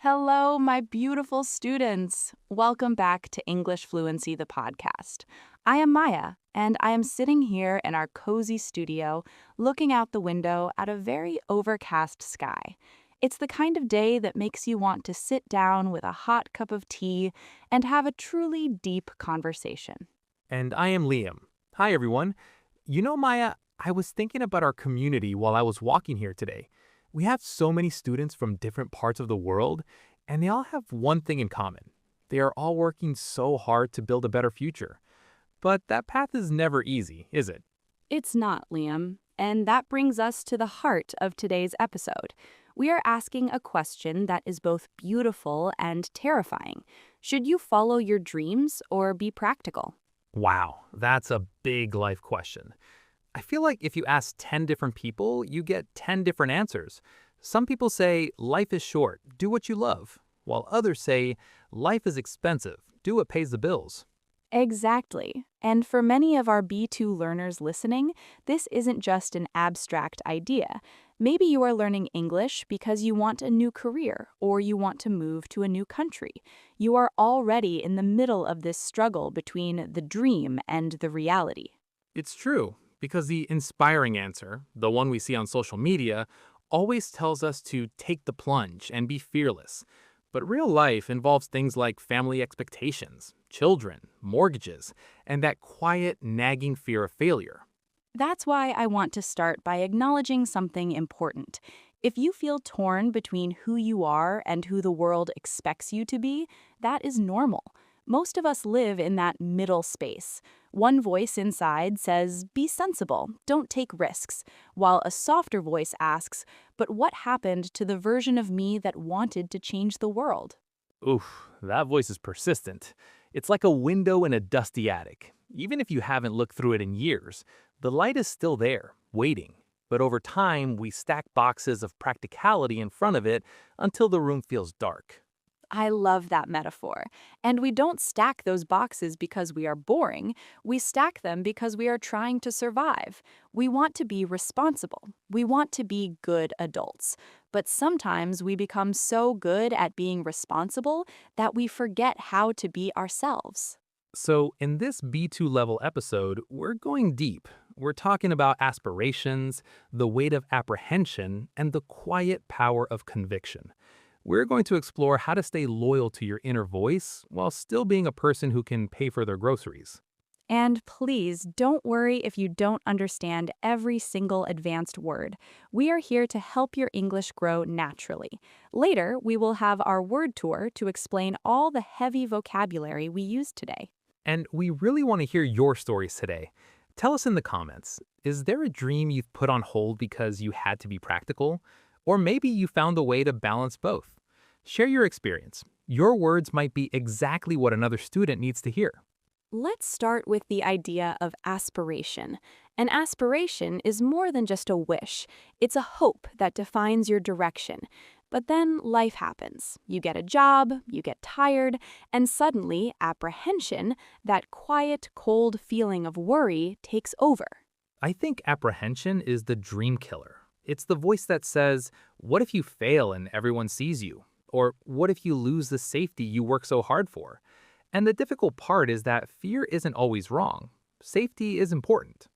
Hello, my beautiful students. Welcome back to English Fluency, the podcast. I am Maya, and I am sitting here in our cozy studio looking out the window at a very overcast sky. It's the kind of day that makes you want to sit down with a hot cup of tea and have a truly deep conversation. And I am Liam. Hi, everyone. Maya, I was thinking about our community while I was walking here today. We have so many students from different parts of the world, and they all have one thing in common. They are all working so hard to build a better future. But that path is never easy, is it? It's not, Liam. And that brings us to the heart of today's episode. We are asking a question that is both beautiful and terrifying. Should you follow your dreams or be practical? Wow, that's a big life question. I feel like if you ask 10 different people, you get 10 different answers. Some people say, life is short, do what you love, while others say, life is expensive, do what pays the bills. Exactly. And for many of our B2 learners listening, this isn't just an abstract idea. Maybe you are learning English because you want a new career or you want to move to a new country. You are already in the middle of this struggle between the dream and the reality. It's true, because the inspiring answer, the one we see on social media, always tells us to take the plunge and be fearless. But real life involves things like family expectations, children, mortgages, and that quiet, nagging fear of failure. That's why I want to start by acknowledging something important. If you feel torn between who you are and who the world expects you to be, that is normal. Most of us live in that middle space. One voice inside says, be sensible, don't take risks, while a softer voice asks, but what happened to the version of me that wanted to change the world? Oof, that voice is persistent. It's like a window in a dusty attic. Even if you haven't looked through it in years, the light is still there, waiting. But over time, we stack boxes of practicality in front of it until the room feels dark. I love that metaphor. And we don't stack those boxes because we are boring. We stack them because we are trying to survive. We want to be responsible. We want to be good adults. But sometimes we become so good at being responsible that we forget how to be ourselves. So, in this B2 level episode, we're going deep. We're talking about aspirations, the weight of apprehension, and the quiet power of conviction. We're going to explore how to stay loyal to your inner voice while still being a person who can pay for their groceries. And please don't worry if you don't understand every single advanced word. We are here to help your English grow naturally. Later, we will have our word tour to explain all the heavy vocabulary we used today. And we really want to hear your stories today. Tell us in the comments, is there a dream you've put on hold because you had to be practical? Or maybe you found a way to balance both. Share your experience. Your words might be exactly what another student needs to hear. Let's start with the idea of aspiration. An aspiration is more than just a wish. It's a hope that defines your direction. But then life happens. You get a job, you get tired, and suddenly apprehension, that quiet, cold feeling of worry, takes over. I think apprehension is the dream killer. It's the voice that says, what if you fail and everyone sees you? Or what if you lose the safety you work so hard for? And the difficult part is that fear isn't always wrong. Safety is important.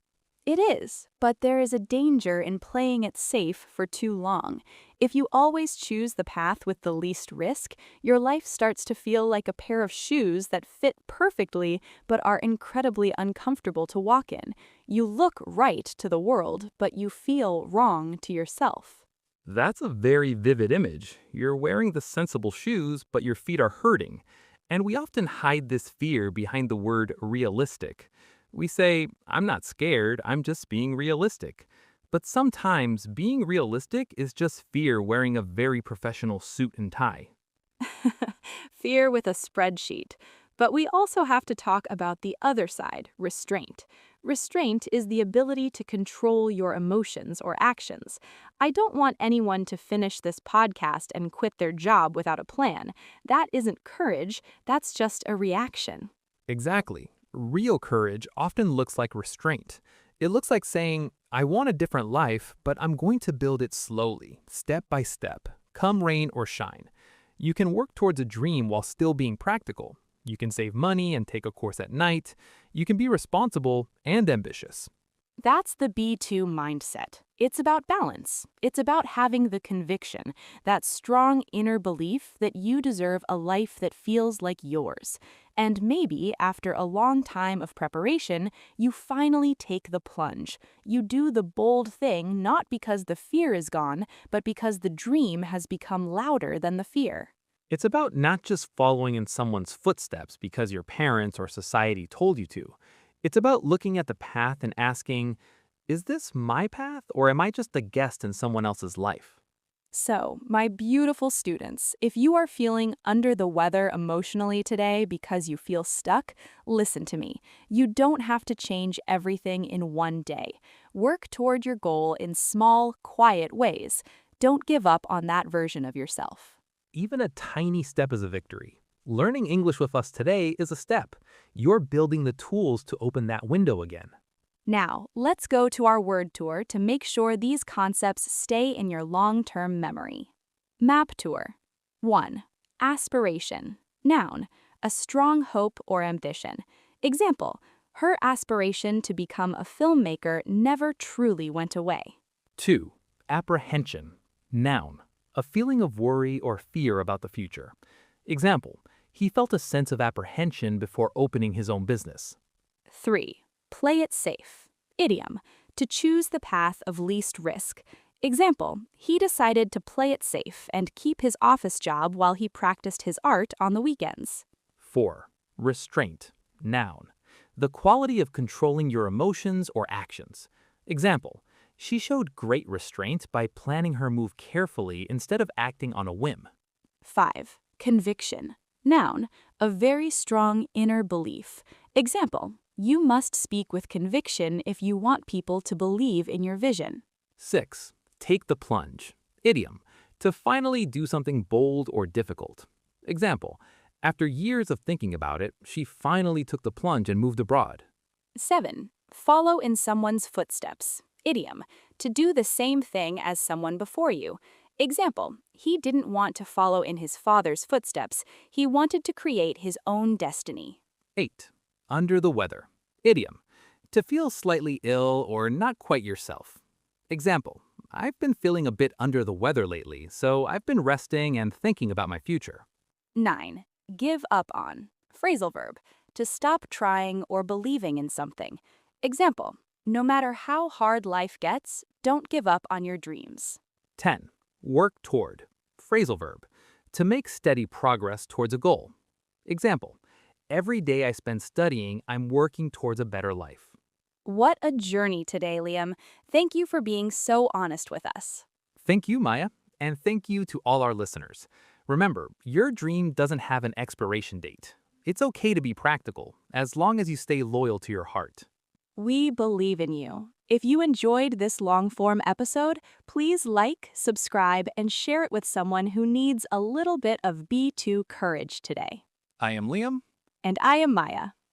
It is, but there is a danger in playing it safe for too long. If you always choose the path with the least risk, your life starts to feel like a pair of shoes that fit perfectly but are incredibly uncomfortable to walk in. You look right to the world, but you feel wrong to yourself. That's a very vivid image. You're wearing the sensible shoes, but your feet are hurting. And we often hide this fear behind the word realistic. We say, I'm not scared, I'm just being realistic. But sometimes being realistic is just fear wearing a very professional suit and tie. Fear with a spreadsheet. But we also have to talk about the other side, restraint. Restraint is the ability to control your emotions or actions. I don't want anyone to finish this podcast and quit their job without a plan. That isn't courage, that's just a reaction. Exactly. Real courage often looks like restraint. It looks like saying, I want a different life, but I'm going to build it slowly, step by step, come rain or shine. You can work towards a dream while still being practical. You can save money and take a course at night. You can be responsible and ambitious. That's the B2 mindset. It's about balance. It's about having the conviction, that strong inner belief that you deserve a life that feels like yours. And maybe after a long time of preparation, you finally take the plunge. You do the bold thing not because the fear is gone, but because the dream has become louder than the fear. It's about not just following in someone's footsteps because your parents or society told you to. It's about looking at the path and asking, is this my path or am I just a guest in someone else's life? So, my beautiful students, if you are feeling under the weather emotionally today because you feel stuck, listen to me. You don't have to change everything in one day. Work toward your goal in small, quiet ways. Don't give up on that version of yourself. Even a tiny step is a victory. Learning English with us today is a step. You're building the tools to open that window again. Now, let's go to our word tour to make sure these concepts stay in your long-term memory. Map tour. 1. Aspiration. Noun, a strong hope or ambition. Example, her aspiration to become a filmmaker never truly went away. 2. Apprehension. Noun, a feeling of worry or fear about the future. Example, he felt a sense of apprehension before opening his own business. 3. Play it safe. Idiom, to choose the path of least risk. Example, he decided to play it safe and keep his office job while he practiced his art on the weekends. 4. Restraint. Noun, the quality of controlling your emotions or actions. Example, she showed great restraint by planning her move carefully instead of acting on a whim. 5. Conviction. Noun, a very strong inner belief. Example, you must speak with conviction if you want people to believe in your vision. 6. Take the plunge. Idiom, to finally do something bold or difficult. Example, after years of thinking about it, she finally took the plunge and moved abroad. 7. Follow in someone's footsteps. Idiom, to do the same thing as someone before you. Example, he didn't want to follow in his father's footsteps. He wanted to create his own destiny. 8. Under the weather. Idiom, to feel slightly ill or not quite yourself. Example, I've been feeling a bit under the weather lately, so I've been resting and thinking about my future. 9. Give up on. Phrasal verb, to stop trying or believing in something. Example, no matter how hard life gets, don't give up on your dreams. 10. Work toward. Phrasal verb, to make steady progress towards a goal. Example, every day I spend studying, I'm working towards a better life. What a journey today, Liam. Thank you for being so honest with us. Thank you, Maya, and thank you to all our listeners. Remember, your dream doesn't have an expiration date. It's okay to be practical, as long as you stay loyal to your heart. We believe in you. If you enjoyed this long-form episode, please like, subscribe, and share it with someone who needs a little bit of B2 courage today. I am Liam. And I am Maya.